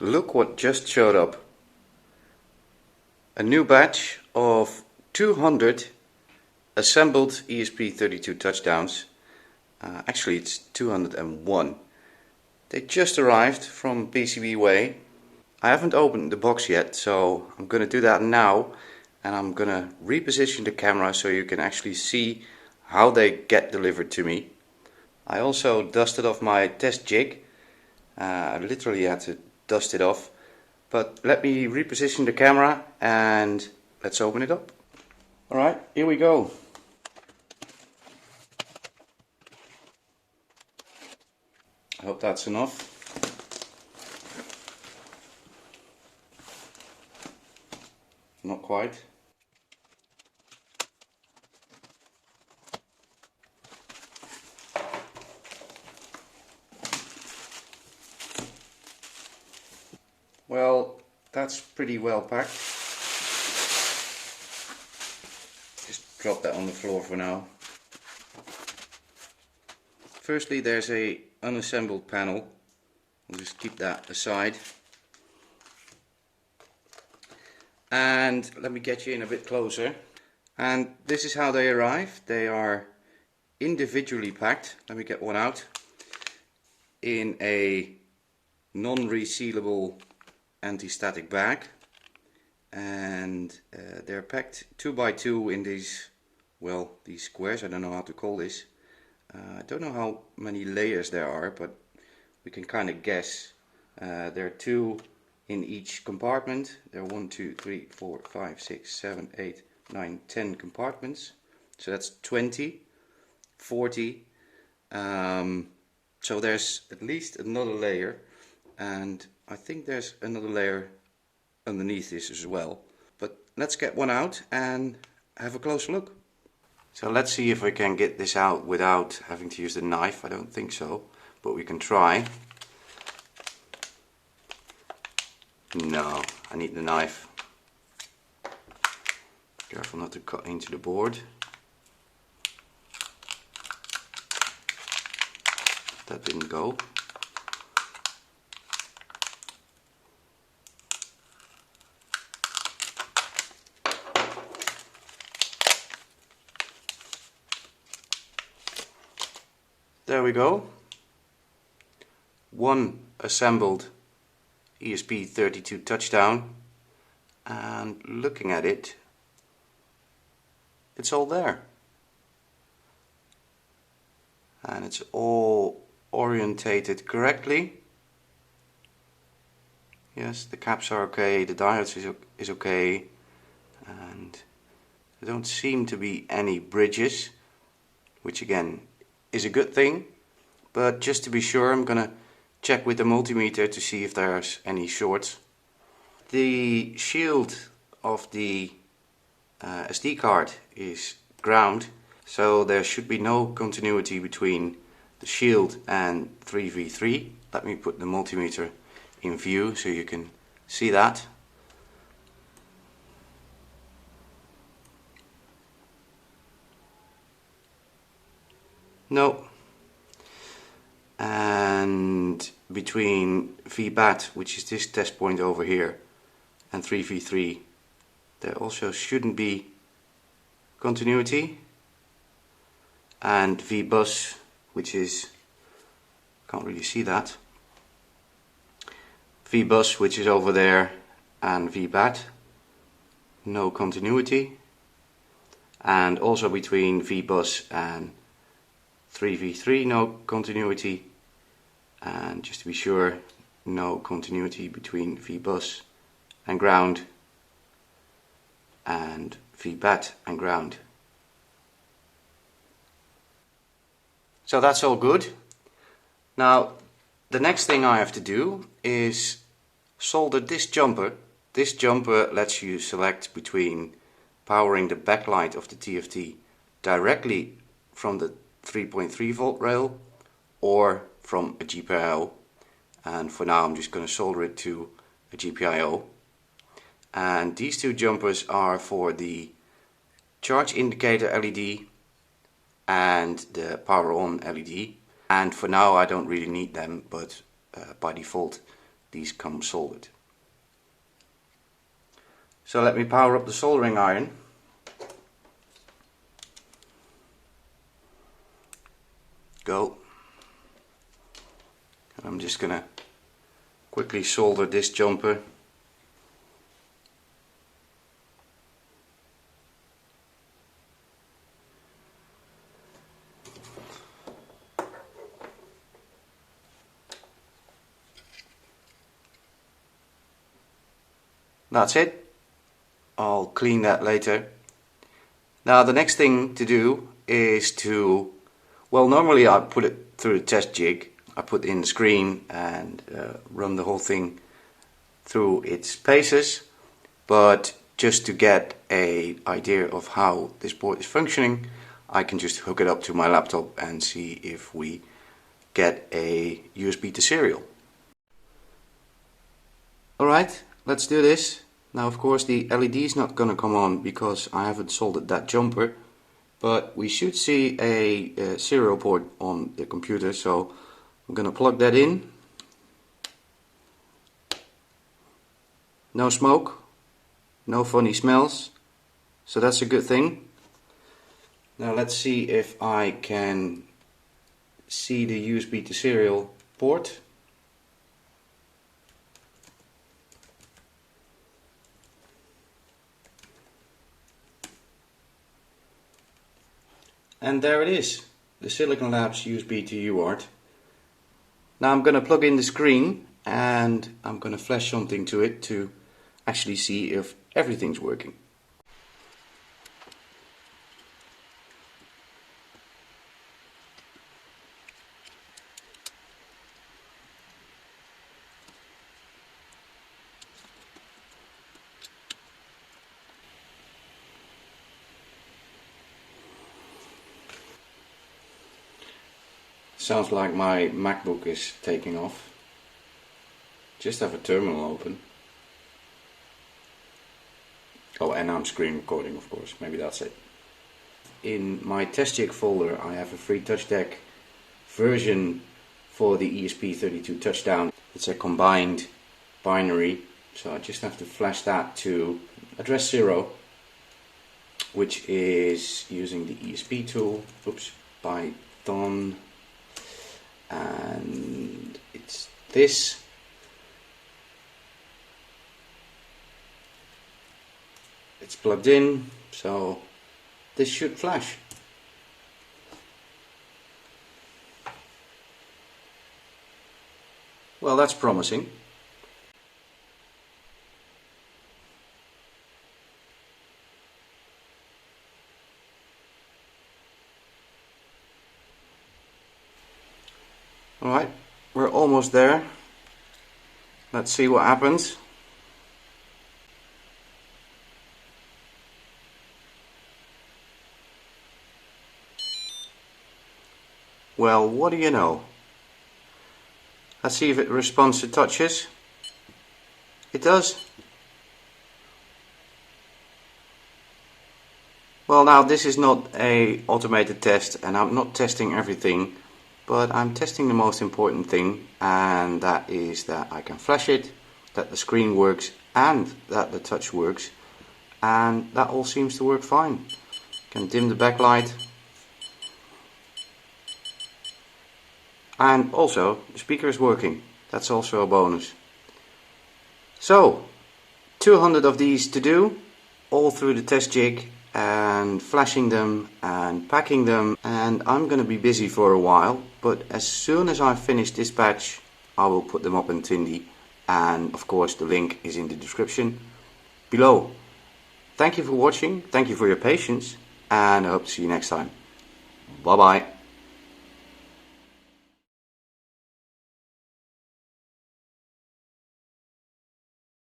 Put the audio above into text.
Look what just showed up. A new batch of 200 assembled ESP32 TouchDown's. Actually it's 201. They just arrived from PCB Way. I haven't opened the box yet, so I'm gonna do that now, and I'm gonna reposition the camera so you can actually see how they get delivered to me. I also dusted off my test jig. I literally had to dust it off, but let me reposition the camera and let's open it up. Alright, here we go. I hope that's enough. Not quite. Well, that's pretty well packed. Just drop that on the floor for now. Firstly, there's a unassembled panel. I'll just keep that aside. And let me get you in a bit closer. And this is how they arrive. They are individually packed. Let me get one out. In a non-resealable anti-static bag. And they're packed 2 by 2 in these, well, these squares. I don't know how to call this. I don't know how many layers there are, but we can kind of guess. There are 2 in each compartment. There are 1, 2, 3, 4, 5, 6, 7, 8, 9, 10 compartments. So that's 20, 40. So there's at least another layer, and I think there's another layer underneath this as well. But let's get one out and have a close look. So let's see if I can get this out without having to use the knife. I don't think so, but we can try. No, I need the knife. Careful not to cut into the board. That didn't go. There we go. One assembled ESP32 TouchDown, and looking at it, it's all there. And it's all orientated correctly. Yes, the caps are okay, the diodes is okay, and there don't seem to be any bridges, which again is a good thing, but just to be sure I'm gonna check with the multimeter to see if there's any shorts. The shield of the SD card is ground, so there should be no continuity between the shield and 3v3. Let me put the multimeter in view so you can see that. No. And between VBAT, which is this test point over here, and 3v3, there also shouldn't be continuity. And VBus, which is, can't really see that, VBus, which is over there, and VBAT, no continuity. And also between VBus and 3v3, no continuity. And just to be sure, no continuity between VBus and ground and VBAT and ground. So that's all good. Now the next thing I have to do is solder this jumper. This jumper lets you select between powering the backlight of the TFT directly from the 3.3 volt rail or from a GPIO, and for now I'm just going to solder it to a GPIO. And these two jumpers are for the charge indicator LED and the power on LED, and for now I don't really need them, but by default these come soldered. So let me power up the soldering iron. Go. And I'm just gonna quickly solder this jumper. That's it. I'll clean that later. Now the next thing to do is to, well, normally I put it through the test jig. I put in the screen and run the whole thing through its paces, but just to get an idea of how this board is functioning, I can just hook it up to my laptop and see if we get a USB to serial. Alright, let's do this. Now of course the LED is not going to come on because I haven't soldered that jumper, but we should see a serial port on the computer, so I'm going to plug that in. No smoke, no funny smells, so that's a good thing. Now let's see if I can see the USB to serial port. And there it is, the Silicon Labs USB to UART. Now I'm going to plug in the screen and I'm going to flash something to it to actually see if everything's working. Sounds like my MacBook is taking off. Just have a terminal open. Oh, and I'm screen recording, of course. Maybe that's it. In my test jig folder I have a free TouchDeck version for the ESP32 TouchDown. It's a combined binary, so I just have to flash that to address 0, which is using the ESP tool. Oops, Python. And it's this. It's plugged in, so this should flash. Well, that's promising. Alright, we're almost there. Let's see what happens. Well, what do you know? Let's see if it responds to touches. It does. Well, now this is not an automated test and I'm not testing everything. But I'm testing the most important thing, and that is that I can flash it, that the screen works and that the touch works, and that all seems to work fine. Can dim the backlight, and also the speaker is working. That's also a bonus. So 200 of these to do, all through the test jig, and flashing them and packing them, and I'm going to be busy for a while, but as soon as I finish this batch I will put them up in Tindy, and of course the link is in the description below. Thank you for watching, thank you for your patience, and I hope to see you next time. Bye bye.